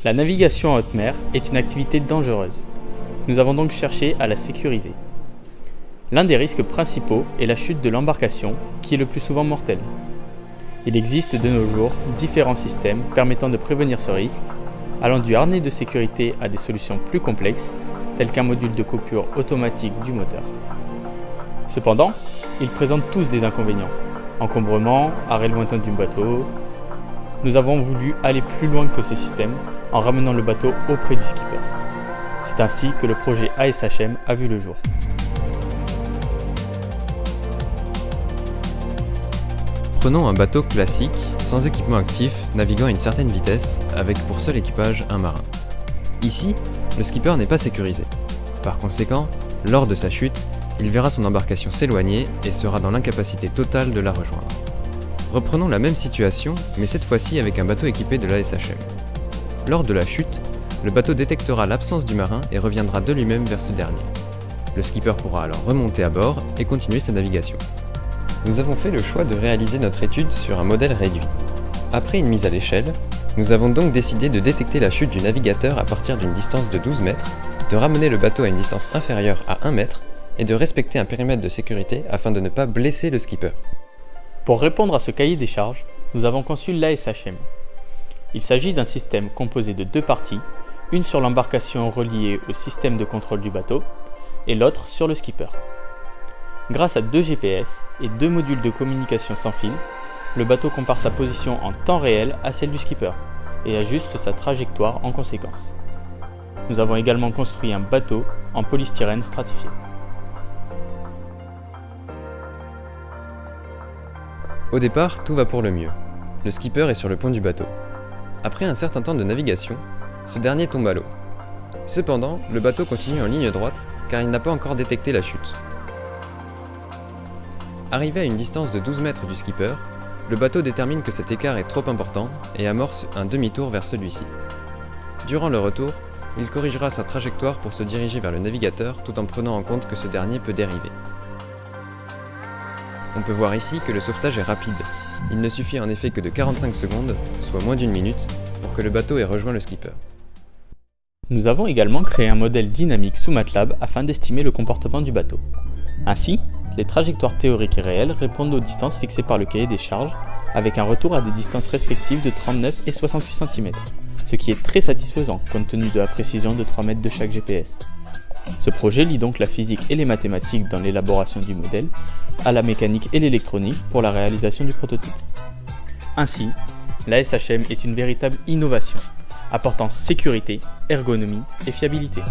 La navigation en haute mer est une activité dangereuse. Nous avons donc cherché à la sécuriser. L'un des risques principaux est la chute de l'embarcation, qui est le plus souvent mortelle. Il existe de nos jours différents systèmes permettant de prévenir ce risque, allant du harnais de sécurité à des solutions plus complexes, telles qu'un module de coupure automatique du moteur. Cependant, ils présentent tous des inconvénients. Encombrement, arrêt lointain du bateau. Nous avons voulu aller plus loin que ces systèmes en ramenant le bateau auprès du skipper. C'est ainsi que le projet ASHM a vu le jour. Prenons un bateau classique, sans équipement actif, naviguant à une certaine vitesse, avec pour seul équipage un marin. Ici, le skipper n'est pas sécurisé. Par conséquent, lors de sa chute, il verra son embarcation s'éloigner et sera dans l'incapacité totale de la rejoindre. Reprenons la même situation, mais cette fois-ci avec un bateau équipé de l'ASHM. Lors de la chute, le bateau détectera l'absence du marin et reviendra de lui-même vers ce dernier. Le skipper pourra alors remonter à bord et continuer sa navigation. Nous avons fait le choix de réaliser notre étude sur un modèle réduit. Après une mise à l'échelle, nous avons donc décidé de détecter la chute du navigateur à partir d'une distance de 12 mètres, de ramener le bateau à une distance inférieure à 1 mètre et de respecter un périmètre de sécurité afin de ne pas blesser le skipper. Pour répondre à ce cahier des charges, nous avons conçu l'ASHM. Il s'agit d'un système composé de deux parties, une sur l'embarcation reliée au système de contrôle du bateau et l'autre sur le skipper. Grâce à deux GPS et deux modules de communication sans fil, le bateau compare sa position en temps réel à celle du skipper et ajuste sa trajectoire en conséquence. Nous avons également construit un bateau en polystyrène stratifié. Au départ, tout va pour le mieux. Le skipper est sur le pont du bateau. Après un certain temps de navigation, ce dernier tombe à l'eau. Cependant, le bateau continue en ligne droite car il n'a pas encore détecté la chute. Arrivé à une distance de 12 mètres du skipper, le bateau détermine que cet écart est trop important et amorce un demi-tour vers celui-ci. Durant le retour, il corrigera sa trajectoire pour se diriger vers le navigateur tout en prenant en compte que ce dernier peut dériver. On peut voir ici que le sauvetage est rapide. Il ne suffit en effet que de 45 secondes, soit moins d'une minute, pour que le bateau ait rejoint le skipper. Nous avons également créé un modèle dynamique sous MATLAB afin d'estimer le comportement du bateau. Ainsi, les trajectoires théoriques et réelles répondent aux distances fixées par le cahier des charges, avec un retour à des distances respectives de 39 et 68 cm, ce qui est très satisfaisant compte tenu de la précision de 3 mètres de chaque GPS. Ce projet lie donc la physique et les mathématiques dans l'élaboration du modèle, à la mécanique et l'électronique pour la réalisation du prototype. Ainsi, la SHM est une véritable innovation, apportant sécurité, ergonomie et fiabilité.